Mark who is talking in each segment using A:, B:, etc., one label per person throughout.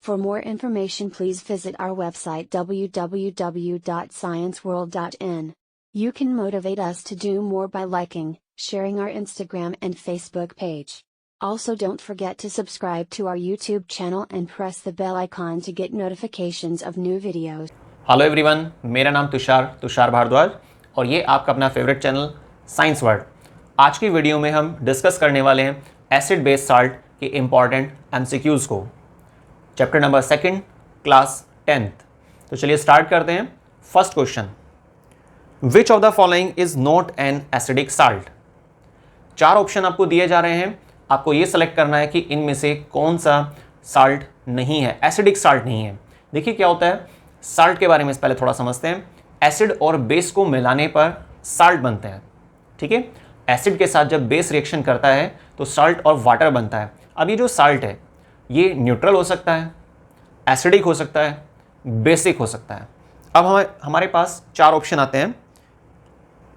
A: For more information, please visit our website www.scienceworld.in. You can motivate us to do more by liking, sharing our Instagram and Facebook page. Also, don't forget to subscribe to our YouTube channel and press the bell icon to get notifications of new videos.
B: Hello everyone, मेरा नाम तुषार भारद्वाज और ये आपका अपना favourite channel science world. आज की video में हम डिस्कस करने वाले हैं एसिड बेस साल्ट के इम्पॉर्टेंट एमसीक्यूज़ को, चैप्टर नंबर 2 क्लास 10th। तो चलिए स्टार्ट करते हैं। First question, which of the following is not an acidic salt. 4 option आपको दिए जा रहे हैं, आपको ये सेलेक्ट करना है कि इनमें से कौन सा साल्ट नहीं है, एसिडिक साल्ट नहीं है। देखिए क्या होता है, साल्ट के बारे में पहले थोड़ा समझते हैं। एसिड और बेस को मिलाने पर साल्ट बनते हैं, ठीक है। एसिड के साथ जब बेस रिएक्शन करता है तो साल्ट और वाटर बनता है। अब ये जो साल्ट है ये न्यूट्रल हो सकता है, एसिडिक हो सकता है, बेसिक हो सकता है। अब हमारे पास 4 ऑप्शन आते हैं।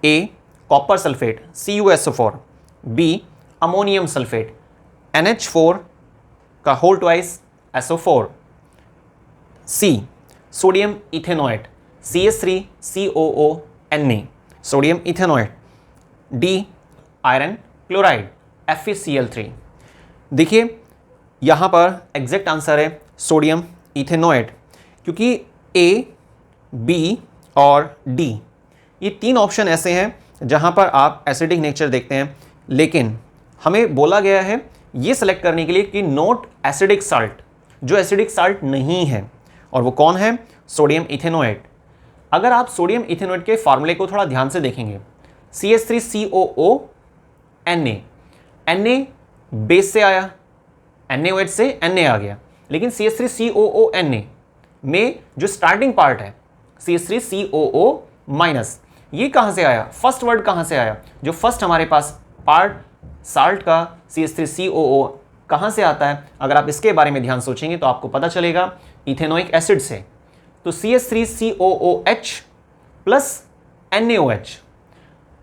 B: A copper sulphate CuSO4, B ammonium sulphate NH4 का whole twice SO4, C sodium ethanoate CH3COONA sodium ethanoate, D iron chloride FeCl3। देखिए यहाँ पर एग्जैक्ट आंसर है सोडियम इथेनॉएट, क्योंकि ए, बी और डी ये 3 ऑप्शन ऐसे हैं जहाँ पर आप एसिडिक नेचर देखते हैं, लेकिन हमें बोला गया है ये सेलेक्ट करने के लिए कि नॉट एसिडिक साल्ट, जो एसिडिक साल्ट नहीं है, और वो कौन है, सोडियम इथेनॉएट। अगर आप सोडियम इथेनॉएट के फार्मूले को थोड़ा ध्यान से देखेंगे, CH3COONA, Na बेस से आया, NaOH से Na आ गया, लेकिन CH3COONA में जो स्टार्टिंग पार्ट है CH3COO- ये कहाँ से आया, फर्स्ट वर्ड कहाँ से आया, जो फर्स्ट हमारे पास पार्ट साल्ट का CH3COO कहाँ से आता है। अगर आप इसके बारे में ध्यान सोचेंगे तो आपको पता चलेगा इथेनोइक एसिड से। तो CH3COOH प्लस NaOH,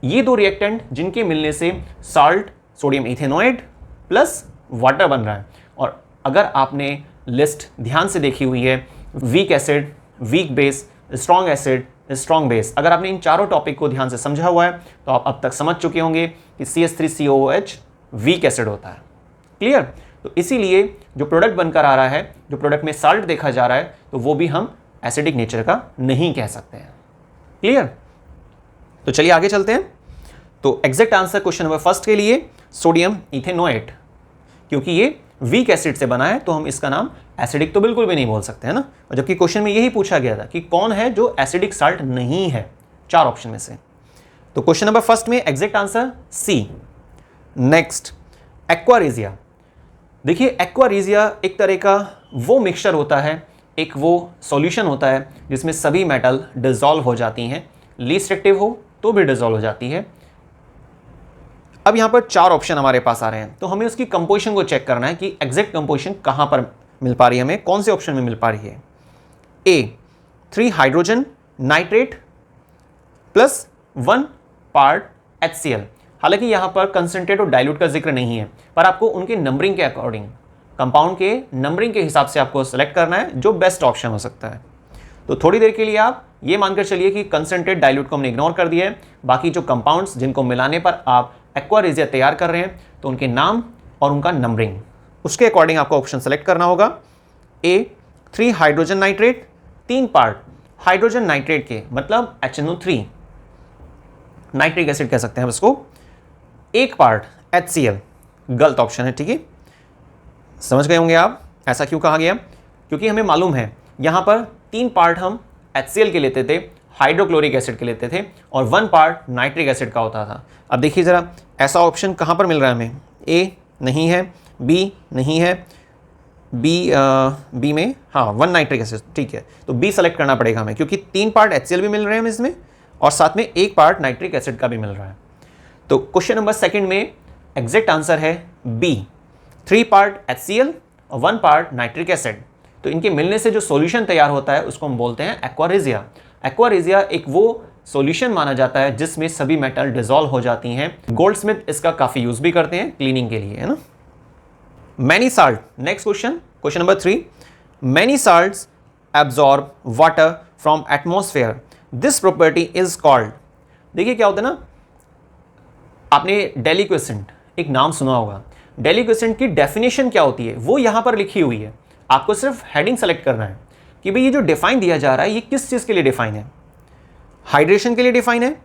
B: ये 2 रिएक्टेंट जिनके मिलने से साल्ट सोडियम इथेनॉएट प्लस वाटर बन रहा है। और अगर आपने लिस्ट ध्यान से देखी हुई है, weak acid, weak base, strong acid, strong base, अगर आपने इन चारों टॉपिक को ध्यान से समझा हुआ है तो आप अब तक समझ चुके होंगे कि CH3COOH वीक एसिड होता है। क्लियर। तो इसीलिए जो प्रोडक्ट बनकर आ रहा है, जो प्रोडक्ट में साल्ट देखा जा रहा है, तो वो भी हम एसिडिक नेचर का नहीं कह सकते हैं। क्लियर। तो चलिए आगे चलते हैं। तो एग्जैक्ट आंसर क्वेश्चन नंबर 1 के लिए सोडियम इथेनॉएट, क्योंकि ये वीक एसिड से बना है तो हम इसका नाम एसिडिक तो बिल्कुल भी नहीं बोल सकते हैं ना। और जबकि क्वेश्चन में यही पूछा गया था कि कौन है जो एसिडिक साल्ट नहीं है 4 ऑप्शन में से। तो क्वेश्चन नंबर 1 में exact answer C. Next, aqua regia. देखिए एक्वारेजिया एक तरह का वो मिक्सचर होता है, एक वो सॉल्यूशन होता है जिसमें सभी मेटल डिसॉल्व हो जाती हैं, लीस्ट एक्टिव हो तो भी डिसॉल्व हो जाती है। अब यहाँ पर 4 ऑप्शन हमारे पास आ रहे हैं, तो हमें उसकी कंपोजिशन को चेक करना है कि एग्जैक्ट कंपोजिशन कहाँ पर मिल पा रही है, हमें कौन से ऑप्शन में मिल पा रही है। ए 3 hydrogen nitrate plus 1 part HCl। हालांकि यहाँ पर कंसंट्रेट और डाइल्यूट का जिक्र नहीं है, पर आपको उनके नंबरिंग के अकॉर्डिंग, कंपाउंड के नंबरिंग के हिसाब से आपको सेलेक्ट करना है जो बेस्ट ऑप्शन हो सकता है। तो थोड़ी देर के लिए आप ये मानकर चलिए कि कंसंट्रेट डाइल्यूट को हमने इग्नोर कर दिया है, बाकी जो कंपाउंड्स जिनको मिलाने पर आप एक्वारेजिया तैयार कर रहे हैं तो उनके नाम और उनका नंबरिंग, उसके अकॉर्डिंग आपको ऑप्शन सेलेक्ट करना होगा। ए 3 hydrogen nitrate, 3 part hydrogen nitrate के, मतलब HNO3 नाइट्रिक एसिड कह सकते हैं इसको, 1 पार्ट HCl, गलत ऑप्शन है, ठीक है। समझ गए होंगे आप ऐसा क्यों कहा गया, क्योंकि हमें मालूम है यहाँ पर 3 पार्ट हम HCl के लेते थे, हाइड्रोक्लोरिक एसिड के लेते थे, और 1 पार्ट नाइट्रिक एसिड का होता था। अब देखिए ज़रा ऐसा ऑप्शन कहाँ पर मिल रहा है हमें, ए नहीं है, बी नहीं है, बी में हाँ 1 नाइट्रिक एसिड, ठीक है। तो बी सेलेक्ट करना पड़ेगा हमें, क्योंकि 3 पार्ट HCl भी मिल रहे हैं हमें इसमें, और साथ में 1 पार्ट नाइट्रिक एसिड का भी मिल रहा है। तो क्वेश्चन नंबर 2 में एग्जैक्ट आंसर है बी, 3 पार्ट HCl और 1 पार्ट नाइट्रिक एसिड। तो इनके मिलने से जो सॉल्यूशन तैयार होता है उसको हम बोलते हैं एक्वारेजिया। एक्वारेजिया एक वो सॉल्यूशन माना जाता है जिसमें सभी मेटल डिसॉल्व हो जाती हैं। गोल्डस्मिथ इसका काफ़ी यूज़ भी करते हैं क्लीनिंग के लिए, है ना। Many salt. Next question, question number 3, many salts absorb water from atmosphere, this property is called. देखिए क्या होता है ना, आपने डेलिक्वेसेंट एक नाम सुना होगा। डेलिक्वेसेंट की डेफिनेशन क्या होती है वो यहां पर लिखी हुई है, आपको सिर्फ हेडिंग सेलेक्ट करना है कि भाई ये जो डिफाइन दिया जा रहा है ये किस चीज के लिए डिफाइन है। हाइड्रेशन के लिए डिफाइन है।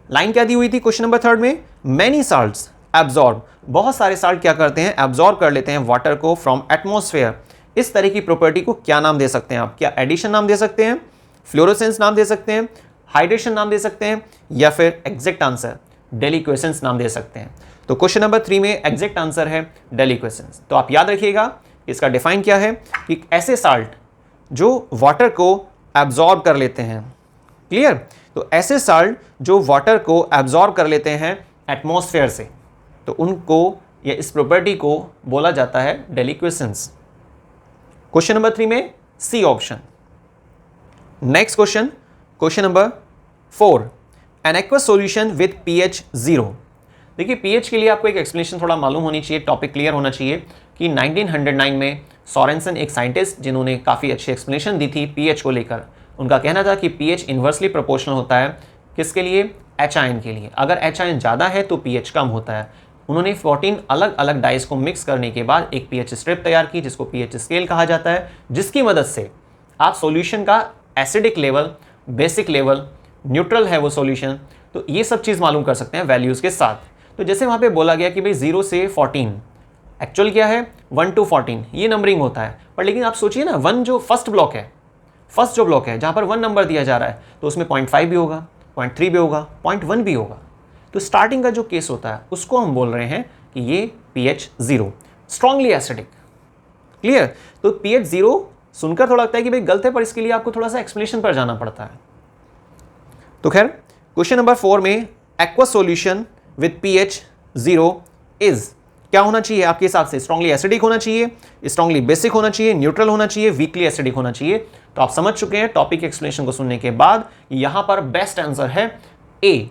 B: लाइन क्या दी हुई थी क्वेश्चन नंबर 3 में, मैनी साल्ट्स एब्जॉर्ब, बहुत सारे साल्ट क्या करते हैं, एब्जॉर्ब कर लेते हैं वाटर को फ्रॉम एटमॉस्फेयर। इस तरह की प्रॉपर्टी को क्या नाम दे सकते हैं आप, क्या एडिशन नाम दे सकते हैं, फ्लोरोसेंस नाम दे सकते हैं, हाइड्रेशन नाम दे सकते हैं, या फिर एग्जैक्ट आंसर डेलिक्वेसेंस नाम दे सकते हैं। तो क्वेश्चन नंबर 3 में एग्जैक्ट आंसर है डेलिक्वेसेंस। तो आप याद रखिएगा इसका डिफाइन क्या है कि ऐसे साल्ट जो वाटर को एब्जॉर्ब कर लेते हैं। क्लियर? तो ऐसे साल्ट जो वाटर को एब्जॉर्ब कर लेते हैं एटमॉस्फेयर से, तो उनको या इस प्रॉपर्टी को बोला जाता है डेलिक्वेसेंस। क्वेश्चन नंबर 3 में C option. Next question, question number 4, an aqueous solution with pH 0। देखिए pH के लिए आपको एक एक्सप्लेनेशन थोड़ा मालूम होनी चाहिए, टॉपिक क्लियर होना चाहिए कि 1909 में सोरेनसन एक साइंटिस्ट जिन्होंने काफ़ी अच्छी एक्सप्लेनेशन दी थी pH को लेकर, उनका कहना था कि pH इन्वर्सली प्रोपोर्शनल होता है किसके लिए, H आयन के लिए। अगर H आयन ज़्यादा है तो pH कम होता है। उन्होंने 14 अलग अलग डाइस को मिक्स करने के बाद एक pH स्ट्रिप तैयार की जिसको pH स्केल कहा जाता है, जिसकी मदद से आप सॉल्यूशन का acidic level, basic level, neutral है वो सॉल्यूशन, तो ये सब चीज़ मालूम कर सकते हैं वैल्यूज़ के साथ। तो जैसे वहाँ पे बोला गया कि भाई 0 से 14, एक्चुअल क्या है 1 to 14 ये नंबरिंग होता है। पर लेकिन आप सोचिए ना, 1 जो फर्स्ट ब्लॉक है, फर्स्ट जो ब्लॉक है जहाँ पर 1 नंबर दिया जा रहा है, तो उसमें 0.5 भी होगा, 0.3 भी होगा, 0.1 भी होगा। तो स्टार्टिंग का जो केस होता है उसको हम बोल रहे हैं कि ये pH 0, स्ट्रांगली एसिडिक। क्लियर? तो pH 0 सुनकर थोड़ा लगता है कि भाई गलत है, पर इसके लिए आपको थोड़ा सा एक्सप्लेनेशन पर जाना पड़ता है। तो खैर क्वेश्चन नंबर 4 में aqueous solution with pH 0 is क्या होना चाहिए आपके हिसाब से, स्ट्रांगली एसिडिक होना चाहिए, स्ट्रांगली बेसिक होना चाहिए, न्यूट्रल होना चाहिए, वीकली एसिडिक होना चाहिए। तो आप समझ चुके हैं टॉपिक एक्सप्लेनेशन को सुनने के बाद, यहां पर बेस्ट आंसर है ए,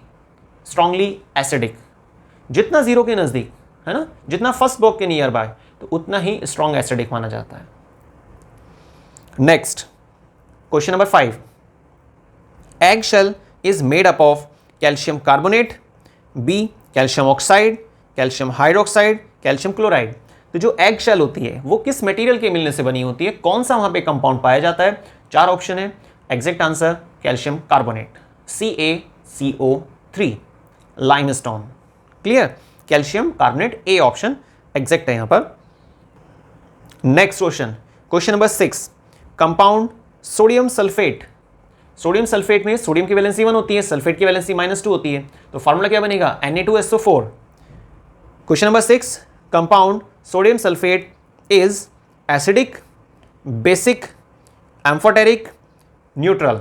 B: स्ट्रांगली एसिडिक। जितना 0 के नजदीक है ना, जितना फर्स्ट ब्लॉक के नियर बाय, तो उतना ही स्ट्रांग एसिडिक माना जाता है। Next question number 5, eggshell is made up of calcium carbonate, B calcium oxide, calcium hydroxide, calcium chloride. तो जो एग शेल होती है वो किस मटेरियल के मिलने से बनी होती है, कौन सा वहां पे कंपाउंड पाया जाता है? 4 ऑप्शन है। Exact answer calcium carbonate, CaCO3, limestone. Clear? Calcium carbonate A option exact है यहां पर। Next question, question number 6, compound sodium sulphate. Sodium sulphate में सोडियम की वैलेंसी 1 होती है, सल्फेट की वैलेंसी -2 होती है, तो फार्मूला क्या बनेगा, Na2SO4। Question number 6, compound sodium sulphate is acidic, basic, amphoteric, neutral.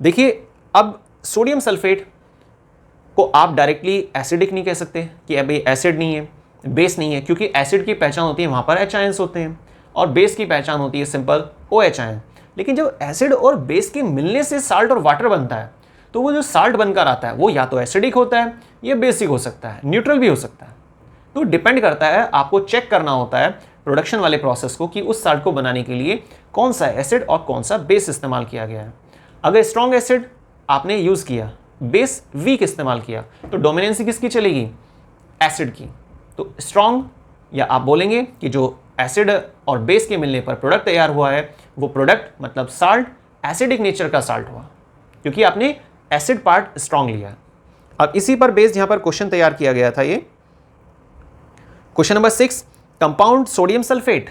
B: देखिए अब सोडियम सल्फेट को आप डायरेक्टली एसिडिक नहीं कह सकते कि अभी एसिड नहीं है, बेस नहीं है, क्योंकि एसिड की पहचान होती है वहां पर H आयंस होते हैं और बेस की पहचान होती है सिंपल OH आयन। लेकिन जब एसिड और बेस के मिलने से साल्ट और वाटर बनता है, तो वो जो साल्ट बनकर आता है वो या तो एसिडिक होता है या बेसिक हो सकता है, न्यूट्रल भी हो सकता है। तो डिपेंड करता है, आपको चेक करना होता है प्रोडक्शन वाले प्रोसेस को कि उस साल्ट को बनाने के लिए कौन सा एसिड और कौन सा बेस इस्तेमाल किया गया है। अगर स्ट्रॉन्ग एसिड आपने यूज़ किया, बेस वीक इस्तेमाल किया, तो डोमिनेंसी किसकी चलेगी, एसिड की। तो स्ट्रॉन्ग, या आप बोलेंगे कि जो एसिड और बेस के मिलने पर प्रोडक्ट तैयार हुआ है वो प्रोडक्ट मतलब साल्ट एसिडिक नेचर का साल्ट हुआ, क्योंकि आपने एसिड पार्ट स्ट्रॉन्ग लिया। अब इसी पर बेस्ड यहां पर क्वेश्चन तैयार किया गया था। ये question number 6, compound sodium sulphate.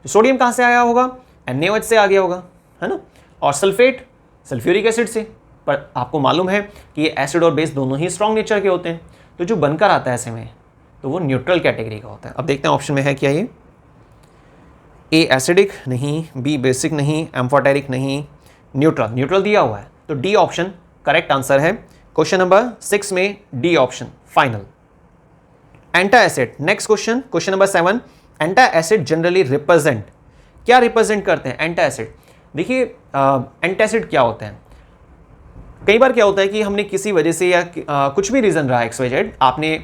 B: Sodium कहां से आया होगा, NaOH से आ गया होगा, है ना, और सल्फेट सल्फ्यूरिक एसिड से। पर आपको मालूम है कि ये एसिड और बेस दोनों ही स्ट्रॉन्ग नेचर के होते हैं, तो जो बनकर आता है ऐसे में तो वो न्यूट्रल कैटेगरी का होता है। अब देखते हैं ऑप्शन में है क्या, ये ए एसिडिक नहीं, बी बेसिक नहीं, एम्फोटेरिक नहीं, न्यूट्रल, न्यूट्रल दिया हुआ है, तो डी ऑप्शन करेक्ट आंसर है। क्वेश्चन नंबर 6 में D option final. Antacid, next question, question number 7, antacid generally represent, क्या रिप्रेजेंट करते हैं एंटा एसिड? देखिए एंटा एसिड क्या होते हैं, कई बार क्या होता है कि हमने किसी वजह से या कुछ भी रीज़न रहा XYZ, आपने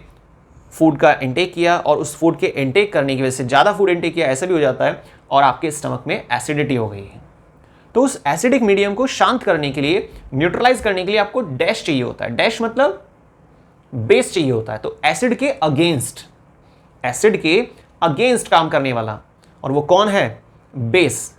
B: फूड का इंटेक किया और उस फूड के इंटेक करने की वजह से ज़्यादा फूड इंटेक किया, ऐसा भी हो जाता है, और आपके स्टमक में एसिडिटी हो गई है। तो उस एसिडिक मीडियम को शांत करने के लिए, न्यूट्रलाइज करने के लिए आपको डैश चाहिए होता है। डैश मतलब बेस चाहिए होता है। तो एसिड के अगेंस्ट काम करने वाला, और वो कौन है? बेस।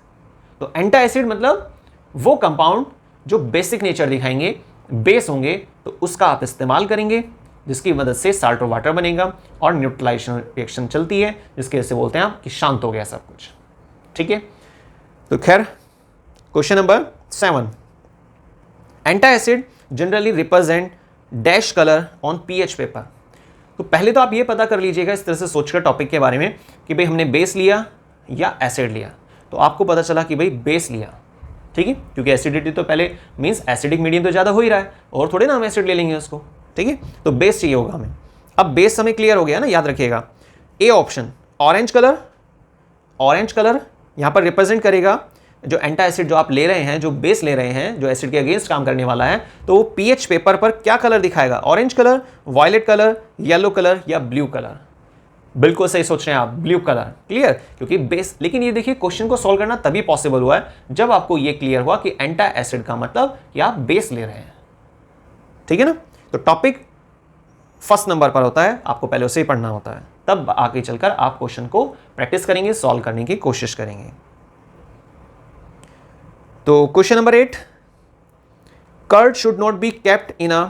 B: तो एंटा एसिड मतलब वो कंपाउंड जो बेसिक नेचर दिखाएंगे, बेस होंगे, तो उसका आप इस्तेमाल करेंगे, जिसकी मदद से साल्ट और वाटर बनेगा और न्यूट्रलाइजेशन रिएक्शन चलती है, जिसके वजह से बोलते हैं आप कि शांत हो गया सब कुछ। ठीक है, तो खैर question number 7, antacid generally represent dash colour on pH paper. तो पहले तो आप ये पता कर लीजिएगा इस तरह से सोचकर टॉपिक के बारे में कि भाई हमने बेस लिया या एसिड लिया। तो आपको पता चला कि भाई बेस लिया, ठीक है, क्योंकि एसिडिटी तो पहले मींस एसिडिक मीडियम तो ज़्यादा हो ही रहा है, और थोड़े ना हम एसिड ले लेंगे उसको, ठीक है। तो बेस चाहिए होगा हमें। अब बेस हमें क्लियर हो गया ना, याद रखिएगा। ए ऑप्शन ऑरेंज कलर यहाँ पर रिप्रेजेंट करेगा जो एंटा एसिड जो आप ले रहे हैं, जो बेस ले रहे हैं, जो एसिड के अगेंस्ट काम करने वाला है, तो वो पीएच पेपर पर क्या कलर दिखाएगा? Orange colour, violet colour, yellow colour या ब्लू कलर? बिल्कुल सही सोच रहे हैं आप, ब्लू कलर। क्लियर, क्योंकि बेस। लेकिन ये देखिए क्वेश्चन को सॉल्व करना तभी पॉसिबल हुआ है जब आपको ये क्लियर हुआ कि एंटा एसिड का मतलब कि आप बेस ले रहे हैं, ठीक है ना। तो टॉपिक फर्स्ट नंबर पर होता है, आपको पहले उसे ही पढ़ना होता है, तब आगे चलकर आप क्वेश्चन को प्रैक्टिस करेंगे, सॉल्व करने की कोशिश करेंगे। तो question number 8, curd should not be kept in a,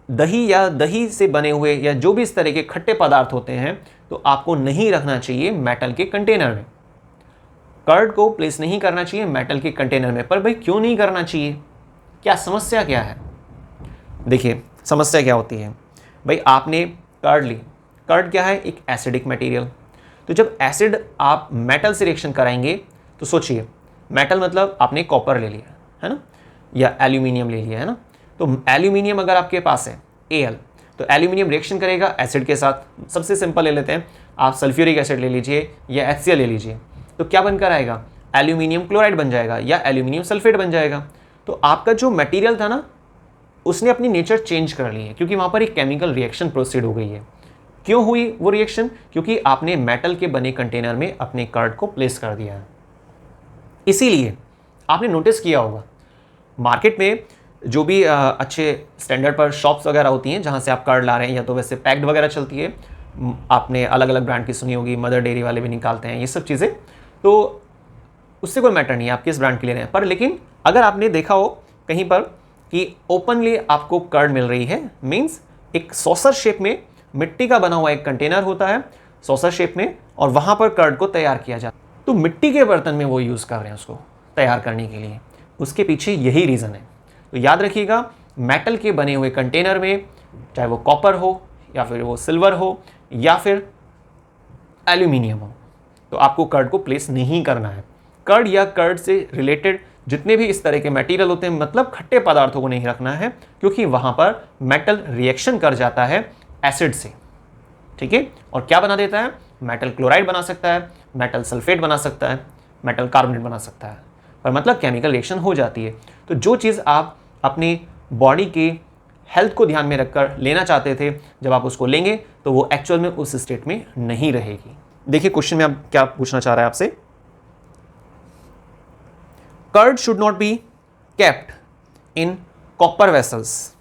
B: दही या दही से बने हुए या जो भी इस तरह के खट्टे पदार्थ होते हैं, तो आपको नहीं रखना चाहिए मेटल के कंटेनर में। कर्ड को प्लेस नहीं करना चाहिए मेटल के कंटेनर में। पर भाई क्यों नहीं करना चाहिए? क्या समस्या क्या है? देखिए समस्या क्या होती है भाई, आपने कर्ड ली। कर्ड क्या है? एक एसिडिक मटेरियल। तो जब एसिड आप मेटल से रिएक्शन कराएंगे, तो सोचिए मेटल मतलब आपने कॉपर ले लिया है ना, या एल्यूमिनियम ले लिया है ना। तो एल्यूमिनियम अगर आपके पास है Al, तो एल्यूमिनियम रिएक्शन करेगा एसिड के साथ। सबसे सिंपल ले लेते हैं, आप सल्फ्यूरिक एसिड ले लीजिए या HCl ले लीजिए, तो क्या बनकर आएगा? एल्यूमिनियम क्लोराइड बन जाएगा या एल्यूमिनियम सल्फेट बन जाएगा। तो आपका जो मटेरियल था ना, उसने अपनी नेचर चेंज कर ली है, क्योंकि वहाँ पर एक केमिकल रिएक्शन प्रोसीड हो गई है। क्यों हुई वो रिएक्शन? क्योंकि आपने मेटल के बने कंटेनर में अपने कर्ड को प्लेस कर दिया है। इसीलिए आपने नोटिस किया होगा मार्केट में जो भी अच्छे स्टैंडर्ड पर शॉप्स वगैरह होती हैं जहाँ से आप कर्ड ला रहे हैं, या तो वैसे पैक्ड वगैरह चलती है, आपने अलग अलग ब्रांड की सुनी होगी, मदर डेयरी वाले भी निकालते हैं ये सब चीज़ें, तो उससे कोई मैटर नहीं है आप किस ब्रांड की ले रहे हैं। पर लेकिन अगर आपने देखा हो कहीं पर कि ओपनली आपको कर्ड मिल रही है, मीन्स एक सॉसर शेप में मिट्टी का बना हुआ एक कंटेनर होता है सॉसर शेप में, और वहाँ पर कर्ड को तैयार किया जाता है। तो मिट्टी के बर्तन में वो यूज़ कर रहे हैं उसको तैयार करने के लिए, उसके पीछे यही रीज़न है। तो याद रखिएगा, मेटल के बने हुए कंटेनर में, चाहे वो कॉपर हो या फिर वो सिल्वर हो या फिर एल्यूमिनियम हो, तो आपको कर्ड को प्लेस नहीं करना है। कर्ड या कर्ड से रिलेटेड जितने भी इस तरह के मटेरियल होते हैं, मतलब खट्टे पदार्थों को नहीं रखना है, क्योंकि वहाँ पर मेटल रिएक्शन कर जाता है एसिड से, ठीक है। और क्या बना देता है? मेटल क्लोराइड बना सकता है, मेटल सल्फेट बना सकता है, मेटल कार्बोनेट बना सकता है, पर मतलब केमिकल रिएक्शन हो जाती है। तो जो चीज़ आप अपनी बॉडी के हेल्थ को ध्यान में रखकर लेना चाहते थे, जब आप उसको लेंगे तो वो एक्चुअल में उस स्टेट में नहीं रहेगी। देखिए क्वेश्चन में अब क्या पूछना चाह रहा है आपसे, curd should not be kept in copper vessels,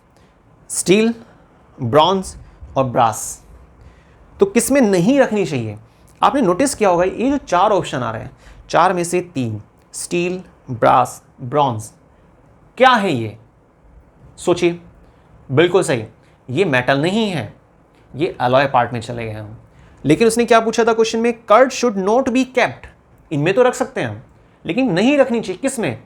B: steel, bronze और ब्रास। तो किसमें नहीं रखनी चाहिए? आपने नोटिस किया होगा ये जो 4 ऑप्शन आ रहे हैं, 4 में से 3 स्टील, ब्रास, ब्रॉन्ज, क्या है ये? सोचिए। बिल्कुल सही, ये मेटल नहीं है, ये अलॉय पार्ट में चले गए हम। लेकिन उसने क्या पूछा था क्वेश्चन में? Curd should not be kept, इनमें तो रख सकते हैं हम, लेकिन नहीं रखनी चाहिए। किसमें?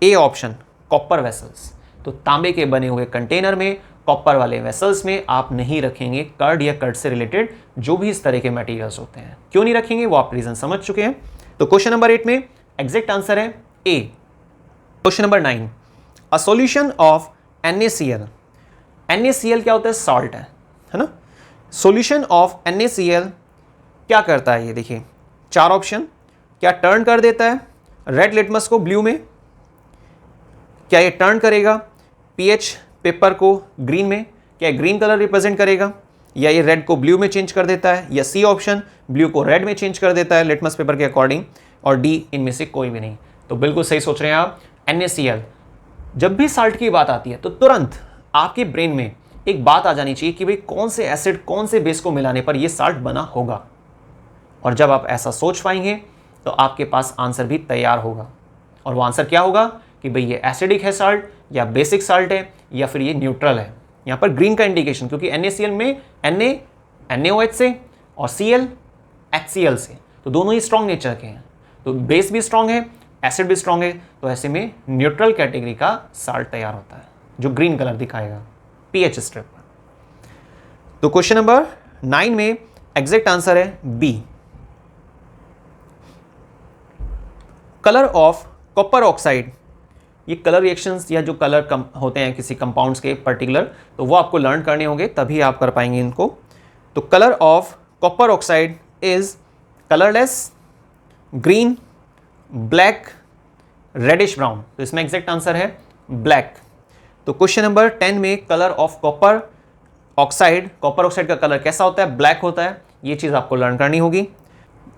B: A option, copper vessels. तो तांबे के बने हुए कंटेनर में, कॉपर वाले वेसल्स में आप नहीं रखेंगे कर्ड या कर्ड से रिलेटेड जो भी इस तरह के मटेरियल्स होते हैं। क्यों नहीं रखेंगे वो आप रीजन समझ चुके हैं। तो क्वेश्चन नंबर 8 में एग्जैक्ट आंसर है A. Question number 9, a solution of NaCl। NaCl क्या होता है? सॉल्ट है ना। सॉल्यूशन ऑफ NaCl क्या करता है? ये देखिए 4 ऑप्शन। क्या टर्न कर देता है रेड लिटमस को ब्लू में? क्या ये टर्न करेगा पीएच पेपर को ग्रीन में? क्या ग्रीन कलर रिप्रेजेंट करेगा? या ये रेड को ब्लू में चेंज कर देता है? या सी ऑप्शन, ब्लू को रेड में चेंज कर देता है लिटमस पेपर के अकॉर्डिंग? और डी इनमें से कोई भी नहीं। तो बिल्कुल सही सोच रहे हैं आप, NaCl। जब भी साल्ट की बात आती है तो तुरंत आपके ब्रेन में एक बात आ जानी चाहिए कि भाई कौन से एसिड कौन से बेस को मिलाने पर यह साल्ट बना होगा। और जब आप ऐसा सोच पाएंगे तो आपके पास आंसर भी तैयार होगा। और वो आंसर क्या होगा कि भाई ये एसिडिक है साल्ट, या बेसिक साल्ट है, या फिर ये न्यूट्रल है। यहाँ पर ग्रीन का इंडिकेशन, क्योंकि NaCl में Na NaOH से और Cl HCl से, तो दोनों ही स्ट्रॉन्ग नेचर के हैं। तो बेस भी स्ट्रॉन्ग है, एसिड भी स्ट्रॉन्ग है, तो ऐसे में न्यूट्रल कैटेगरी का साल्ट तैयार होता है जो ग्रीन कलर दिखाएगा pH स्ट्रिप पर। तो क्वेश्चन नंबर 9 में एग्जैक्ट आंसर है B. Colour of copper oxide, ये कलर रिएक्शंस या जो कलर होते हैं किसी कंपाउंड्स के पर्टिकुलर, तो वो आपको लर्न करने होंगे तभी आप कर पाएंगे इनको। तो colour of copper oxide is colourless, green, black, reddish brown. तो इसमें एग्जैक्ट आंसर है ब्लैक। तो क्वेश्चन नंबर 10 में कलर ऑफ कॉपर ऑक्साइड का कलर कैसा होता है, ब्लैक होता है। ये चीज़ आपको लर्न करनी होगी।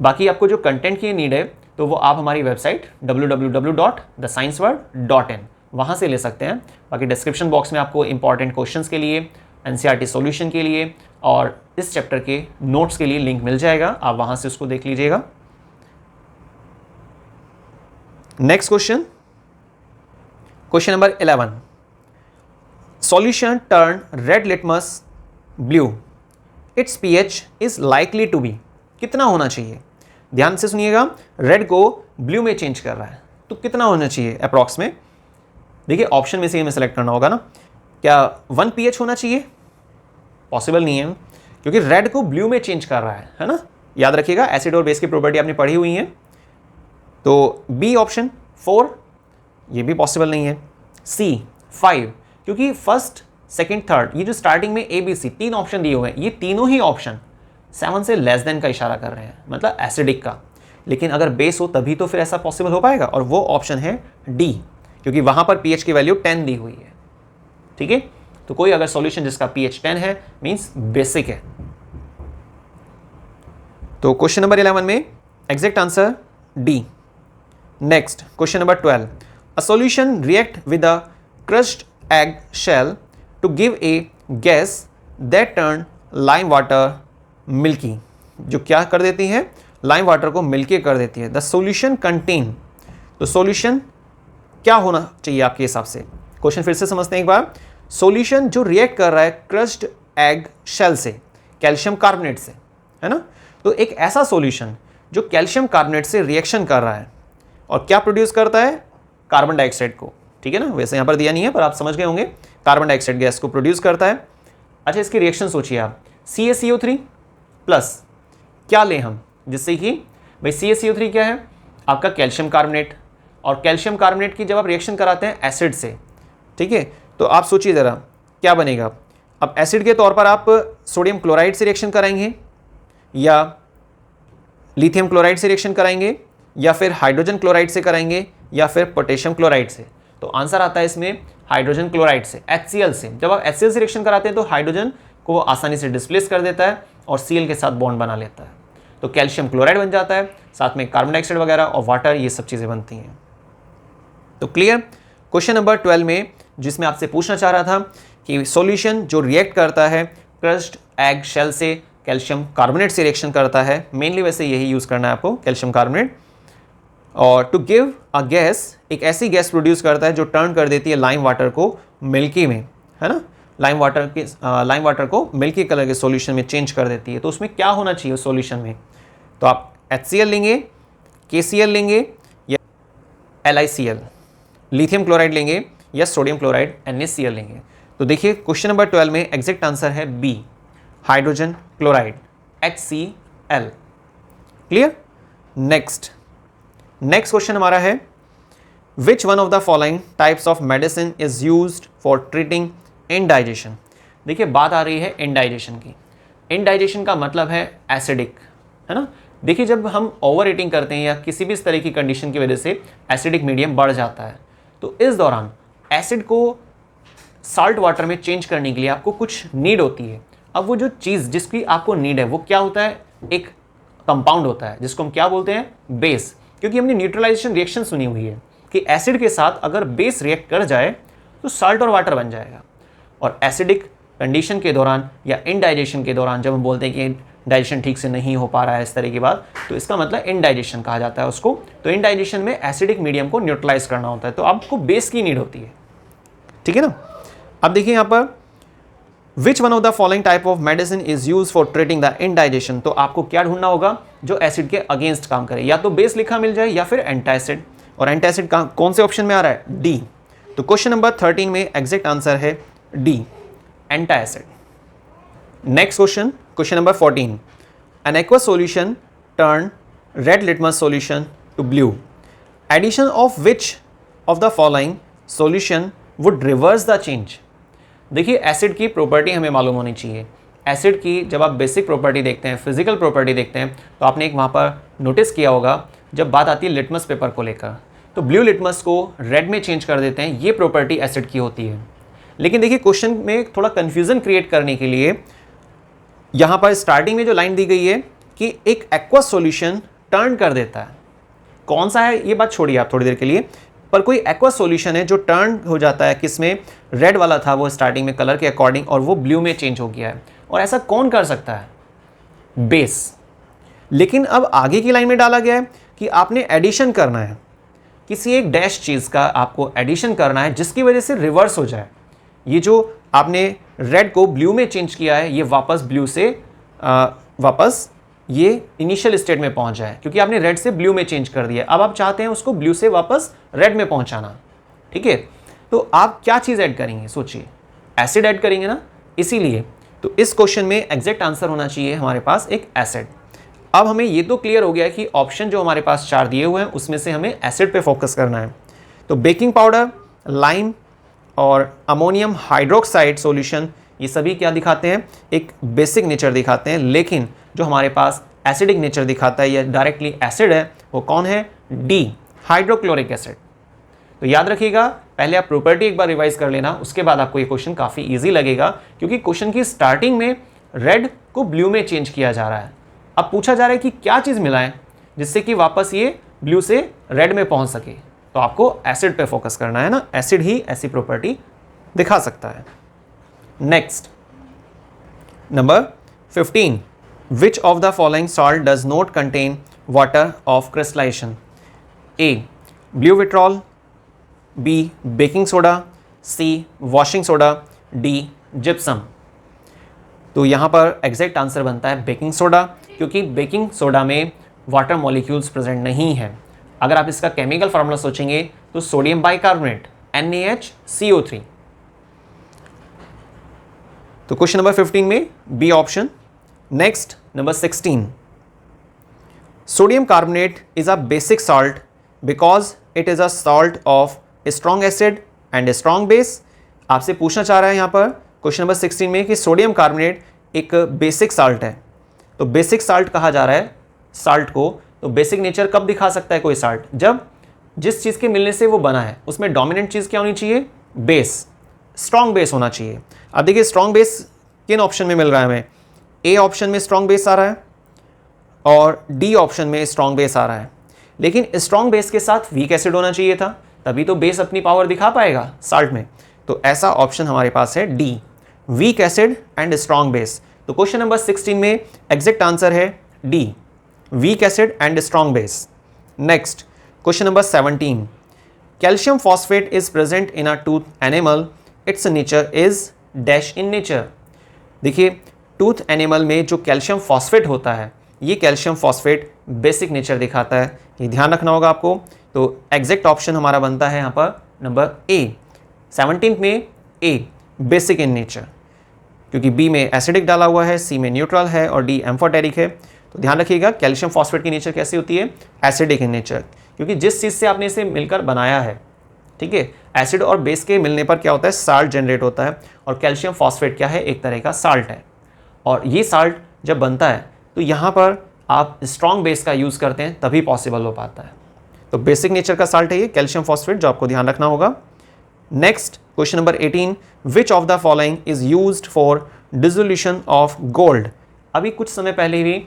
B: बाकी आपको जो कंटेंट की नीड है तो वो आप हमारी वेबसाइट www.thescienceworld.in वहाँ से ले सकते हैं। बाकी डिस्क्रिप्शन बॉक्स में आपको इंपॉर्टेंट क्वेश्चंस के लिए, NCERT सॉल्यूशन के लिए और इस चैप्टर के नोट्स के लिए लिंक मिल जाएगा, आप वहाँ से उसको देख लीजिएगा। Next question, question number 11। Solution turn red litmus blue, its pH is likely to be, कितना होना चाहिए? ध्यान से सुनिएगा, रेड को ब्लू में चेंज कर रहा है तो कितना होना चाहिए अप्रॉक्स में? देखिए ऑप्शन में से हमें सेलेक्ट करना होगा ना। क्या 1 pH होना चाहिए? पॉसिबल नहीं है, क्योंकि रेड को ब्लू में चेंज कर रहा है ना। याद रखिएगा एसिड और बेस की प्रॉपर्टी आपने पढ़ी हुई है। तो बी ऑप्शन 4, ये भी पॉसिबल नहीं है। सी 5, क्योंकि फर्स्ट, सेकंड, थर्ड, ये जो स्टार्टिंग में ABC 3 ऑप्शन दिए हुए हैं, ये तीनों ही ऑप्शन 7 से लेस देन का इशारा कर रहे हैं, मतलब एसिडिक का। लेकिन अगर बेस हो तभी तो फिर ऐसा पॉसिबल हो पाएगा, और वो ऑप्शन है डी, क्योंकि वहां पर pH की वैल्यू 10 दी हुई है। ठीक है, तो कोई अगर सॉल्यूशन जिसका pH 10 है मींस बेसिक है। तो क्वेश्चन नंबर 11 में exact answer D. Next question number 12। A solution react with a crushed eggshell to give a gas that turn lime water milky, जो क्या कर देती है, लाइम वाटर को मिल्की कर देती है। द सॉल्यूशन कंटेन, तो सॉल्यूशन क्या होना चाहिए आपके हिसाब से? क्वेश्चन फिर से समझते हैं एक बार। सॉल्यूशन जो रिएक्ट कर रहा है क्रश्ड एग शेल से, कैल्शियम कार्बोनेट से, है ना। तो एक ऐसा सॉल्यूशन जो कैल्शियम कार्बोनेट से रिएक्शन कर रहा है और क्या प्रोड्यूस करता है, कार्बन डाइऑक्साइड को। ठीक है ना, वैसे यहां पर दिया नहीं है पर आप समझ गए होंगे, कार्बन डाइऑक्साइड गैस को प्रोड्यूस करता है। अच्छा, इसकी रिएक्शन सोचिए आप, CaCO3 प्लस क्या लें हम, जिससे कि भाई CaCO3 क्या है, आपका कैल्शियम कार्बोनेट, और कैल्शियम कार्बोनेट की जब आप रिएक्शन कराते हैं एसिड से, ठीक है, तो आप सोचिए ज़रा क्या बनेगा। अब एसिड के तौर पर आप सोडियम क्लोराइड से रिएक्शन कराएंगे, या लिथियम क्लोराइड से रिएक्शन कराएंगे, या फिर हाइड्रोजन क्लोराइड से कराएंगे, या फिर पोटेशियम क्लोराइड से। तो आंसर आता है इसमें हाइड्रोजन क्लोराइड से, HCl से। जब आप HCl से रिएक्शन कराते हैं तो हाइड्रोजन को वो आसानी से डिस्प्लेस कर देता है और Cl के साथ बॉन्ड बना लेता है, तो कैल्शियम क्लोराइड बन जाता है, साथ में कार्बन डाइऑक्साइड वगैरह और वाटर, ये सब चीज़ें बनती हैं। तो क्लियर। क्वेश्चन नंबर 12 में जिसमें आपसे पूछना चाह रहा था कि सॉल्यूशन जो रिएक्ट करता है क्रश्ड एग शेल से, कैल्शियम कार्बोनेट से रिएक्शन करता है, मेनली वैसे यही यूज़ करना है आपको, कैल्शियम कार्बोनेट, और टू गिव अ गैस, एक ऐसी गैस प्रोड्यूस करता है जो टर्न कर देती है लाइम वाटर को मिल्की में, है ना। लाइम वाटर को मिल्की कलर के सॉल्यूशन में चेंज कर देती है। तो उसमें क्या होना चाहिए उस सॉल्यूशन में? तो आप HCl लेंगे, KCl लेंगे, या LiCl, लिथियम क्लोराइड लेंगे, या सोडियम क्लोराइड NaCl लेंगे। तो देखिए क्वेश्चन नंबर 12 में एग्जैक्ट आंसर है B, hydrogen chloride, HCl। Clear. Next question हमारा है, which one of the following types of medicine is used for treating indigestion. देखिए बात आ रही है इनडाइजेशन की। इनडाइजेशन का मतलब है एसिडिक, है ना। देखिए जब हम ओवर ईटिंग करते हैं या किसी भी इस तरह की कंडीशन की वजह से एसिडिक मीडियम बढ़ जाता है, तो इस दौरान एसिड को साल्ट वाटर में चेंज करने के लिए आपको कुछ नीड होती है। अब वो जो चीज़ जिसकी आपको नीड है वो क्या होता है, एक कंपाउंड होता है जिसको हम क्या बोलते हैं, बेस। क्योंकि हमने न्यूट्रलाइजेशन रिएक्शन सुनी हुई है कि एसिड के साथ अगर बेस रिएक्ट कर जाए तो साल्ट और वाटर बन जाएगा। और एसिडिक कंडीशन के दौरान या इनडाइजेशन के दौरान जब हम बोलते हैं कि डाइजेशन ठीक से नहीं हो पा रहा है इस तरह की बात, तो इसका मतलब इनडाइजेशन कहा जाता है उसको। तो इनडाइजेशन में एसिडिक मीडियम को न्यूट्रलाइज करना होता है, तो आपको बेस की नीड होती है, ठीक है ना। अब देखिए यहाँ पर विच one of the following type of medicine is use for treating the indigestion. तो आपको क्या ढूंढना होगा जो एसिड के अगेंस्ट काम करे, या तो बेस लिखा मिल जाए या फिर एंटासिड। और एंटासिड कौन से ऑप्शन में आ रहा है? डी। तो क्वेश्चन नंबर 13 में एग्जैक्ट आंसर है D, antacid. Next question, question number 14, an aqueous solution turn red litmus solution to blue, addition of which of the following solution would reverse the change. देखिए acid की property हमें मालूम होनी चाहिए। Acid की जब आप बेसिक प्रॉपर्टी देखते हैं, फिजिकल प्रॉपर्टी देखते हैं, तो आपने एक वहाँ पर नोटिस किया होगा जब बात आती है लिटमस पेपर को लेकर, तो ब्लू लिटमस को रेड में चेंज कर देते हैं, ये प्रॉपर्टी एसिड की होती है। लेकिन देखिए क्वेश्चन में थोड़ा कन्फ्यूजन क्रिएट करने के लिए यहाँ पर स्टार्टिंग में जो लाइन दी गई है कि एक एक्वस सॉल्यूशन टर्न कर देता है, कौन सा है ये बात छोड़िए आप थोड़ी देर के लिए, पर कोई एक्वस सॉल्यूशन है जो टर्न हो जाता है, किसमें? रेड वाला था वो स्टार्टिंग में कलर के अकॉर्डिंग, और वो ब्लू में चेंज हो गया है। और ऐसा कौन कर सकता है? बेस। लेकिन अब आगे की लाइन में डाला गया है कि आपने एडिशन करना है, किसी एक डैश चीज़ का आपको एडिशन करना है जिसकी वजह से रिवर्स हो जाए। ये जो आपने रेड को ब्लू में चेंज किया है, ये वापस ब्लू से वापस ये इनिशियल स्टेट में पहुंच जाए, क्योंकि आपने रेड से ब्लू में चेंज कर दिया। अब आप चाहते हैं उसको ब्लू से वापस रेड में पहुंचाना, ठीक है। तो आप क्या चीज़ ऐड करेंगे? सोचिए, एसिड ऐड करेंगे ना, इसीलिए तो इस क्वेश्चन में एग्जैक्ट आंसर होना चाहिए हमारे पास एक एसिड। अब हमें ये तो क्लियर हो गया कि ऑप्शन जो हमारे पास 4 दिए हुए हैं उसमें से हमें एसिड पे फोकस करना है। तो बेकिंग पाउडर, लाइम और अमोनियम हाइड्रोक्साइड सॉल्यूशन, ये सभी क्या दिखाते हैं? एक बेसिक नेचर दिखाते हैं। लेकिन जो हमारे पास एसिडिक नेचर दिखाता है या डायरेक्टली एसिड है, वो कौन है? D, hydrochloric acid. तो याद रखिएगा, पहले आप प्रॉपर्टी एक बार रिवाइज कर लेना, उसके बाद आपको ये क्वेश्चन काफ़ी इजी लगेगा, क्योंकि क्वेश्चन की स्टार्टिंग में रेड को ब्लू में चेंज किया जा रहा है। अब पूछा जा रहा है कि क्या चीज़ मिलाएं जिससे कि वापस ये ब्लू से रेड में पहुंच सके। तो आपको एसिड पे फोकस करना है ना, एसिड ही ऐसी प्रॉपर्टी दिखा सकता है। Next, number 15, which of the following salt does not contain water of crystallisation? A, blue vitriol, B, baking soda, C, washing soda, D, gypsum. तो यहाँ पर एग्जैक्ट आंसर बनता है बेकिंग सोडा, क्योंकि बेकिंग सोडा में वाटर मॉलिक्यूल्स प्रेजेंट नहीं है। अगर आप इसका केमिकल फार्मूला सोचेंगे तो सोडियम बाइकार्बोनेट NaHCO3। तो क्वेश्चन नंबर 15 में B option. Next, number 16, sodium carbonate is a basic salt because it is a salt of strong acid and strong base. आपसे पूछना चाह रहा है यहाँ पर क्वेश्चन नंबर 16 में कि सोडियम कार्बोनेट एक बेसिक साल्ट है। तो बेसिक साल्ट कहा जा रहा है साल्ट को। तो बेसिक नेचर कब दिखा सकता है कोई साल्ट? जब जिस चीज़ के मिलने से वो बना है उसमें डोमिनेंट चीज़ क्या होनी चाहिए? बेस, स्ट्रॉन्ग बेस होना चाहिए। अब देखिए स्ट्रॉन्ग बेस किन ऑप्शन में मिल रहा है हमें? ए ऑप्शन में स्ट्रॉन्ग बेस आ रहा है और डी ऑप्शन में स्ट्रॉन्ग बेस आ रहा है। लेकिन स्ट्रॉन्ग बेस के साथ वीक एसिड होना चाहिए था, तभी तो बेस अपनी पावर दिखा पाएगा साल्ट में। तो ऐसा ऑप्शन हमारे पास है D, weak acid and strong base. तो क्वेश्चन नंबर 16 में एग्जैक्ट आंसर है D, weak acid and strong base. Next, question number 17, calcium phosphate is present in a tooth animal, it's nature is dash in nature. देखिए tooth animal में जो calcium phosphate होता है, ये calcium phosphate basic nature दिखाता है, ये ध्यान रखना होगा आपको। तो एग्जैक्ट ऑप्शन हमारा बनता है यहाँ पर नंबर ए, 17 में ए, बेसिक इन नेचर, क्योंकि बी में एसिडिक डाला हुआ है, सी में न्यूट्रल है और डी एम्फोटेरिक है। तो ध्यान रखिएगा कैल्शियम फॉस्फेट की नेचर कैसी होती है? एसिडिक इन नेचर, क्योंकि जिस चीज़ से आपने इसे मिलकर बनाया है, ठीक है, एसिड और बेस के मिलने पर क्या होता है? साल्ट जनरेट होता है। और कैल्शियम फॉस्फेट क्या है? एक तरह का साल्ट है। और ये साल्ट जब बनता है तो यहाँ पर आप स्ट्रॉन्ग बेस का यूज़ करते हैं, तभी पॉसिबल हो पाता है। तो बेसिक नेचर का साल्ट है ये कैल्शियम फॉस्फेट, जो आपको ध्यान रखना होगा। Next, question number 18, which of the following is used for dissolution of gold? अभी कुछ समय पहले भी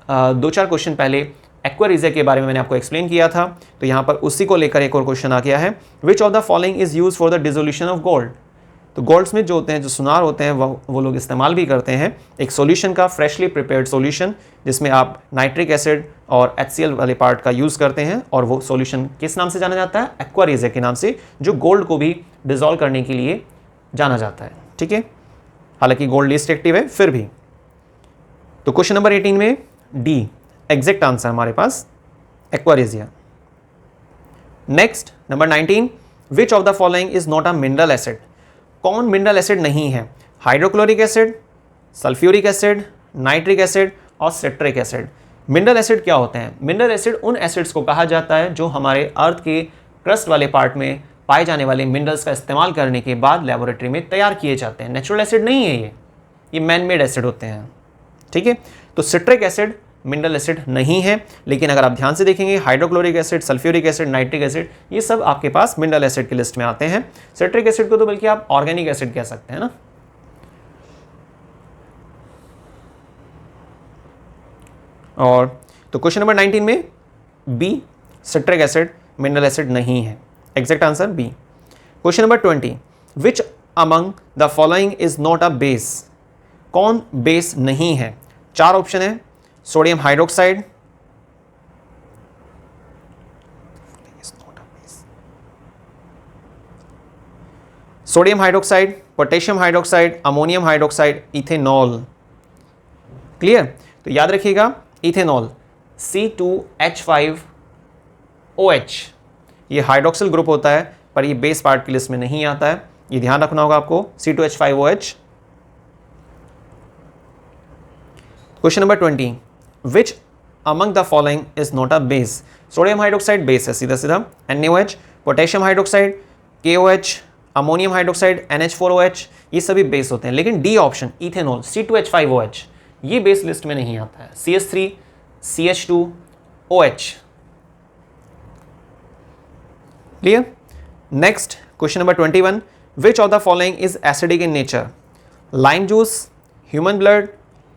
B: 2-4 क्वेश्चन पहले एक्वारेजिया के बारे में मैंने आपको एक्सप्लेन किया था, तो यहाँ पर उसी को लेकर एक और क्वेश्चन आ गया है, विच of the following is use for the dissolution of gold. तो गोल्ड्समिथ जो होते हैं, जो सुनार होते हैं, वो लोग इस्तेमाल भी करते हैं एक सॉल्यूशन का, फ्रेशली प्रिपेयर्ड सॉल्यूशन, जिसमें आप नाइट्रिक एसिड और HCl वाले पार्ट का यूज़ करते हैं, और वो सॉल्यूशन किस नाम से जाना जाता है, एक्वारेजिया के नाम से, जो गोल्ड को भी डिसॉल्व करने के लिए जाना जाता है। ठीक है, हालांकि गोल्ड लीस्ट एक्टिव है फिर भी। तो क्वेश्चन नंबर 18 में डी एग्जैक्ट आंसर हमारे पास aqua regia. Next number 19, which of the following is not a mineral acid. कौन मिनरल एसिड नहीं है? Hydrochloric acid, sulphuric acid, nitric acid और सिट्रिक एसिड। मिनरल एसिड क्या होते हैं? मिनरल एसिड उन एसिड्स को कहा जाता है जो हमारे अर्थ के क्रस्ट वाले पार्ट में पाए जाने वाले मिनरल्स का इस्तेमाल करने के बाद लेबोरेटरी में तैयार किए जाते हैं। नेचुरल एसिड नहीं है ये मैन मेड एसिड होते हैं। ठीक है, तो सिट्रिक एसिड मिनरल एसिड नहीं है, लेकिन अगर आप ध्यान से देखेंगे hydrochloric acid, sulphuric acid, nitric acid, ये सब आपके पास मिनरल एसिड की लिस्ट में आते हैं। सिट्रिक एसिड को तो बल्कि आप ऑर्गेनिक एसिड कह सकते हैं ना। और तो क्वेश्चन नंबर 19 में B citric acid mineral acid नहीं है, exact answer B. Question number 20, which among the following is not a base. कौन बेस नहीं है? 4 ऑप्शन है, sodium hydroxide, sodium hydroxide, potassium hydroxide, ammonium hydroxide, ethanol. Clear? तो याद रखिएगा इथेनॉल C2H5OH ये हाइड्रोक्सिल ग्रुप होता है, पर ये बेस पार्ट की लिस्ट में नहीं आता है, ये ध्यान रखना होगा आपको। C2H5OH। Question number 20, which among the following is not a base. Sodium hydroxide base है सीधा सीधा, NaOH, potassium hydroxide KOH, ammonium hydroxide NH4OH, ये सभी बेस होते हैं, लेकिन डी ऑप्शन इथेनॉल C2H5OH ये बेस लिस्ट में नहीं आता है। CH3CH2OH। Clear? Next question number 21, which of the following is acidic in nature. Lime juice, human blood,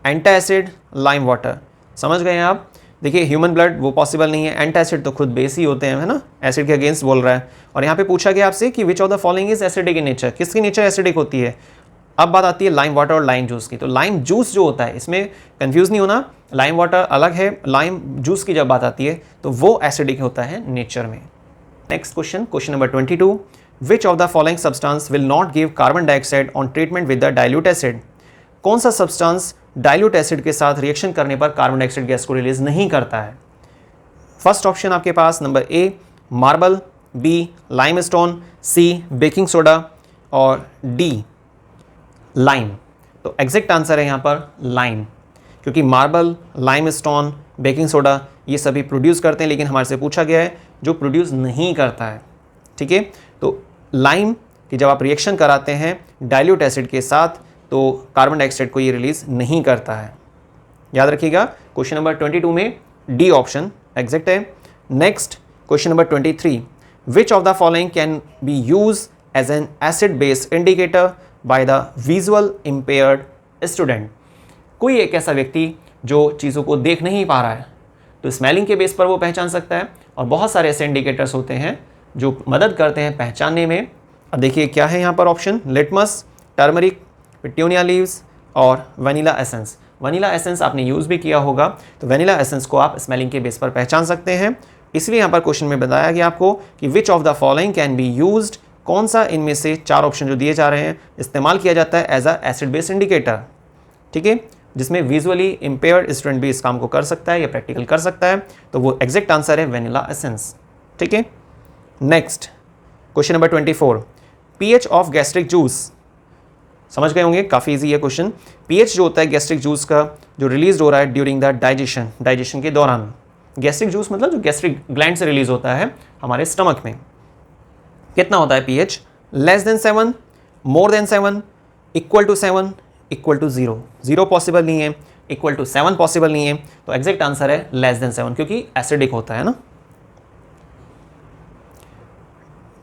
B: antacid, lime water. समझ गए आप? देखिए ह्यूमन ब्लड वो पॉसिबल नहीं है, एंटासिड तो खुद बेस ही होते हैं, है ना, एसिड के अगेंस्ट बोल रहा है। और यहाँ पे पूछा गया आपसे कि विच of the following is acidic in nature, किसकी नेचर एसिडिक होती है। अब बात आती है लाइम वाटर और लाइम जूस की। तो लाइम जूस जो होता है, इसमें कंफ्यूज नहीं होना, लाइम वाटर अलग है, लाइम जूस की जब बात आती है तो वो एसिडिक होता है नेचर में। Next question, question number 22, which of the following substance will not give carbon dioxide on treatment with the dilute acid. कौन सा सब्सटेंस डाइल्यूट एसिड के साथ रिएक्शन करने पर कार्बन डाइऑक्साइड गैस को रिलीज नहीं करता है? फर्स्ट ऑप्शन आपके पास number A marble, B limestone, C baking soda और डी लाइम। तो एग्जैक्ट आंसर है यहाँ पर लाइम, क्योंकि मार्बल, लाइमस्टोन, बेकिंग सोडा ये सभी प्रोड्यूस करते हैं, लेकिन हमारे से पूछा गया है जो प्रोड्यूस नहीं करता है। ठीक है, तो लाइम की जब आप रिएक्शन कराते हैं डाइल्यूट एसिड के साथ तो कार्बन डाइऑक्साइड को ये रिलीज नहीं करता है। याद रखिएगा क्वेश्चन नंबर 22 में डी ऑप्शन एग्जैक्ट है। Next question number 23, which of the following can be use as an acid base indicator by the visual impaired student. कोई एक ऐसा व्यक्ति जो चीज़ों को देख नहीं पा रहा है, तो स्मेलिंग के बेस पर वो पहचान सकता है, और बहुत सारे ऐसे इंडिकेटर्स होते हैं जो मदद करते हैं पहचानने में। अब देखिए क्या है यहाँ पर ऑप्शन, लिटमस, टर्मरिक, पिट्यूनिया लीव्स और वनीला एसेंस। वनीला एसेंस आपने यूज़ भी किया होगा, तो वनीला एसेंस को आप स्मेलिंग के बेस पर पहचान सकते हैं। इसलिए यहाँ पर क्वेश्चन में बताया गया आपको कि विच of the following can be used, कौन सा इनमें से 4 ऑप्शन जो दिए जा रहे हैं इस्तेमाल किया जाता है as a acid base indicator. ठीक है, जिसमें विजुअली इम्पेयर्ड स्टूडेंट भी इस काम को कर सकता है या प्रैक्टिकल कर सकता है, तो वो एग्जैक्ट आंसर है वनीला एसेंस। ठीक है, next question number 24, pH of gastric juice. समझ गए होंगे, काफ़ी इजी है क्वेश्चन। पीएच जो होता है गैस्ट्रिक जूस का, जो रिलीज हो रहा है ड्यूरिंग द डाइजेशन के दौरान। गैस्ट्रिक जूस मतलब जो गैस्ट्रिक ग्लैंड से रिलीज होता है हमारे स्टमक में, कितना होता है pH? Less than 7, more than 7, equal to 7, equal to 0। 0 possible नहीं है, इक्वल टू 7 पॉसिबल नहीं है, तो एग्जैक्ट आंसर है लेस देन 7, क्योंकि एसिडिक होता है ना।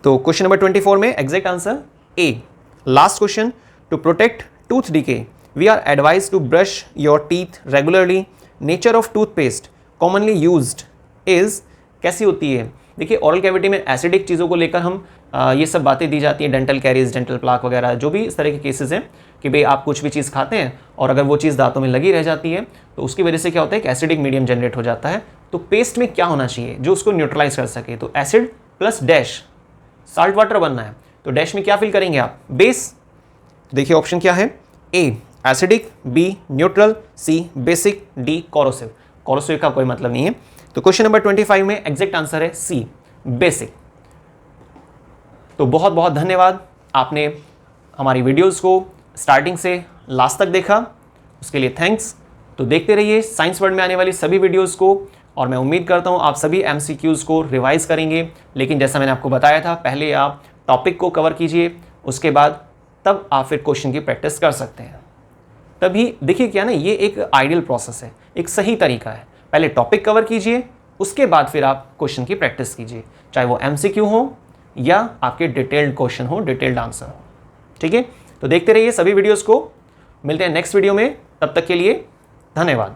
B: तो क्वेश्चन नंबर 24 में exact answer A. Last question, to protect tooth decay we are advise to brush your teeth regularly. Nature of toothpaste commonly used is कैसी होती है? देखिए ओरल कैविटी में एसिडिक चीज़ों को लेकर हम ये सब बातें दी जाती हैं, डेंटल कैरीज, डेंटल प्लाक वगैरह, जो भी इस तरह के केसेस हैं कि भाई आप कुछ भी चीज़ खाते हैं और अगर वो चीज़ दांतों में लगी रह जाती है तो उसकी वजह से क्या होता है कि एसिडिक मीडियम जनरेट हो जाता है। तो पेस्ट में क्या होना चाहिए जो उसको न्यूट्रलाइज कर सके? तो acid plus dash salt water बनना है, तो डैश में क्या फिल करेंगे आप? बेस। देखिए ऑप्शन क्या है? A acidic, B neutral, C basic, D corrosive. Corrosive का कोई मतलब नहीं है। तो क्वेश्चन नंबर 25 में एग्जैक्ट आंसर है सी बेसिक। तो बहुत बहुत धन्यवाद, आपने हमारी वीडियोस को स्टार्टिंग से लास्ट तक देखा, उसके लिए थैंक्स। तो देखते रहिए साइंस वर्ल्ड में आने वाली सभी वीडियोस को, और मैं उम्मीद करता हूं आप सभी MCQs को रिवाइज करेंगे। लेकिन जैसा मैंने आपको बताया था, पहले आप टॉपिक को कवर कीजिए, उसके बाद तब आप फिर क्वेश्चन की प्रैक्टिस कर सकते हैं। तभी देखिए क्या ना, ये एक आइडियल प्रोसेस है, एक सही तरीका है। पहले टॉपिक कवर कीजिए, उसके बाद फिर आप क्वेश्चन की प्रैक्टिस कीजिए, चाहे वो MCQ हो या आपके डिटेल्ड क्वेश्चन हो, डिटेल्ड आंसर हो। ठीक है, तो देखते रहिए सभी वीडियोस को। मिलते हैं नेक्स्ट वीडियो में, तब तक के लिए धन्यवाद।